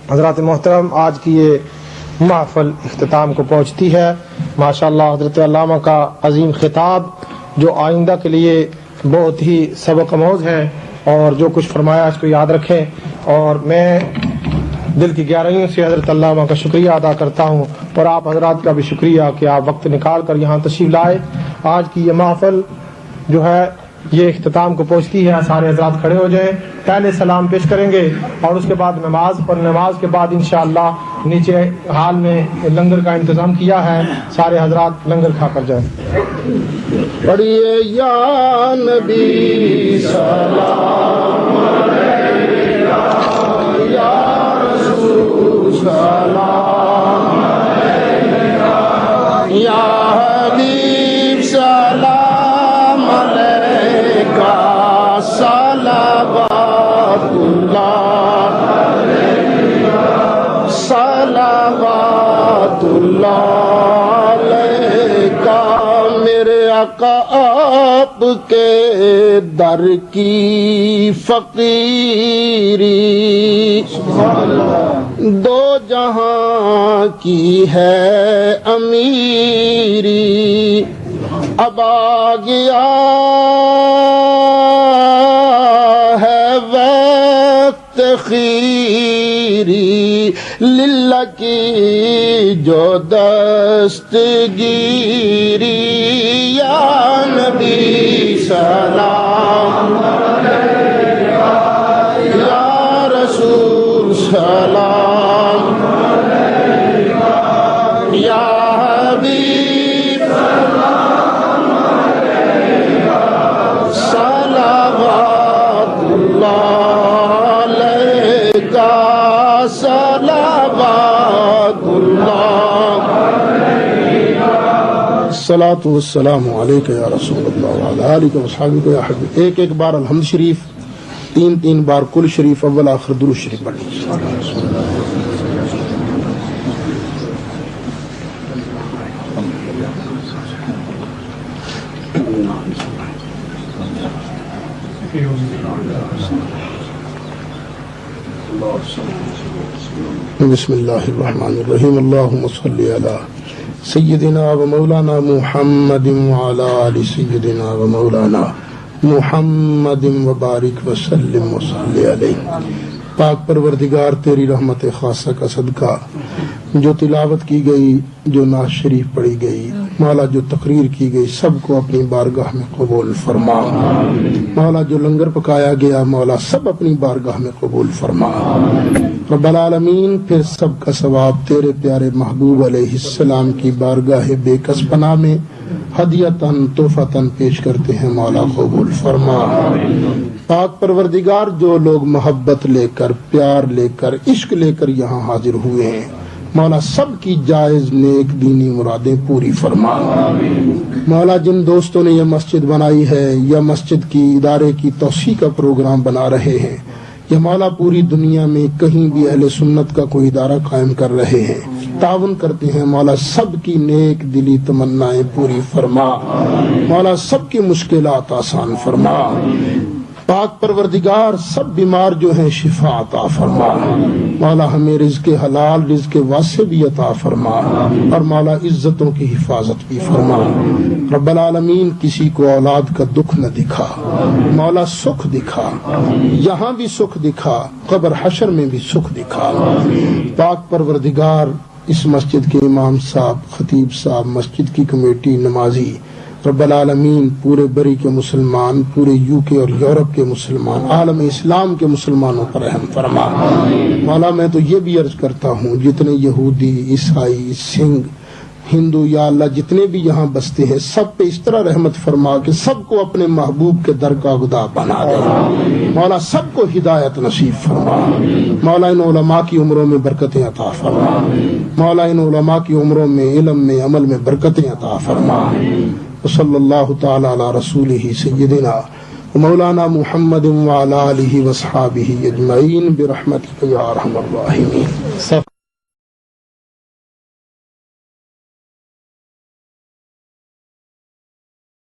حضرات محترم، آج کی یہ محفل اختتام کو پہنچتی ہے۔ ماشاءاللہ حضرت علامہ کا عظیم خطاب جو آئندہ کے لیے بہت ہی سبق آموز ہے، اور جو کچھ فرمایا اس کو یاد رکھیں۔ اور میں دل کی گہرائیوں سے حضرت علامہ کا شکریہ ادا کرتا ہوں، اور آپ حضرات کا بھی شکریہ کہ آپ وقت نکال کر یہاں تشریف لائے۔ آج کی یہ محفل جو ہے یہ اختتام کو پہنچتی ہے۔ سارے حضرات کھڑے ہو جائیں، پہلے سلام پیش کریں گے اور اس کے بعد نماز، اور نماز کے بعد انشاءاللہ نیچے ہال میں لنگر کا انتظام کیا ہے، سارے حضرات لنگر کھا کر جائیں۔ پڑھیے یا نبی سلام علیکہ، یا رسول سلام علیکہ، یا حبیب سلام علیکہ، صلوات اللہ علیکہ، صلوات اللہ علیکہ۔ میرے آقا آپ کے در کی فقیری دو جہاں کی ہے امیری، اب آ گیا ہے وقت خیری، للہ کی جو دستگیری، یا نبی سلام علیکہ، یا رسول سلام علیکہ، یا حبیب سلام علیکہ، صلوات اللہ علیکہ، صلوات اللہ علیکہ، الصلاۃ والسلام علیکہ یا رسول اللہ وعلی آلہ وصحبہ یا حبیب۔ ایک ایک بار الحمد شریف، تین تین بار کل شریف، اول آخر درود شریف پڑھیں۔ بسم اللہ الرحمن الرحیم، اللہم صلی علی سیدنا و مولانا محمد وعلی آل سیدنا و مولانا محمد وبارک وسلم وصلی علیہ۔ پاک پروردگار تیری رحمت خاصہ کا صدقہ، جو تلاوت کی گئی، جو نعت شریف پڑھی گئی، مولا جو تقریر کی گئی، سب کو اپنی بارگاہ میں قبول فرما۔ مولا جو لنگر پکایا گیا، مولا سب اپنی بارگاہ میں قبول فرما۔ رب العالمین، پھر سب کا ثواب تیرے پیارے محبوب علیہ السلام کی بارگاہ بے کس پناہ میں ہدیتاً تحفتاً پیش کرتے ہیں، مولا قبول فرما۔ پاک پروردگار، جو لوگ محبت لے کر، پیار لے کر، عشق لے کر یہاں حاضر ہوئے ہیں، مولا سب کی جائز نیک دینی مرادیں پوری فرما۔ مولا جن دوستوں نے یہ مسجد بنائی ہے یا مسجد کی ادارے کی توسیع کا پروگرام بنا رہے ہیں، یا مولا پوری دنیا میں کہیں بھی اہل سنت کا کوئی ادارہ قائم کر رہے ہیں، تعاون کرتے ہیں، مولا سب کی نیک دلی تمنائیں پوری فرما۔ مولا سب کی مشکلات آسان فرما۔ پاک پروردگار، سب بیمار جو ہیں شفا عطا فرما۔ مولا ہمیں رزق حلال، رزق واسع بھی عطا فرما، اور مولا عزتوں کی حفاظت بھی فرما۔ رب العالمین، کسی کو اولاد کا دکھ نہ دکھا، مولا سکھ دکھا، یہاں بھی سکھ دکھا، قبر حشر میں بھی سکھ دکھا۔ پاک پروردگار، اس مسجد کے امام صاحب، خطیب صاحب، مسجد کی کمیٹی، نمازی، رب العالمین پورے بری کے مسلمان، پورے یو کے اور یورپ کے مسلمان، عالم اسلام کے مسلمانوں پر رحم فرما۔ مولا میں تو یہ بھی عرض کرتا ہوں، جتنے یہودی، عیسائی، سنگھ، ہندو، یا اللہ جتنے بھی یہاں بستے ہیں، سب پہ اس طرح رحمت فرما کہ سب کو اپنے محبوب کے در کا گدا بنا دے۔ مولا سب کو ہدایت نصیب فرما۔ مولا ان علماء کی عمروں میں برکتیں عطا فرما۔ مولا ان علماء کی عمروں میں، علم میں، عمل میں برکتیں عطا فرما۔ وصلی اللہ تعالی علی رسولہ سیدنا مولانا محمد وعلی آلہ وصحابہ اجمعین برحمتک یا ارحم الراحمین۔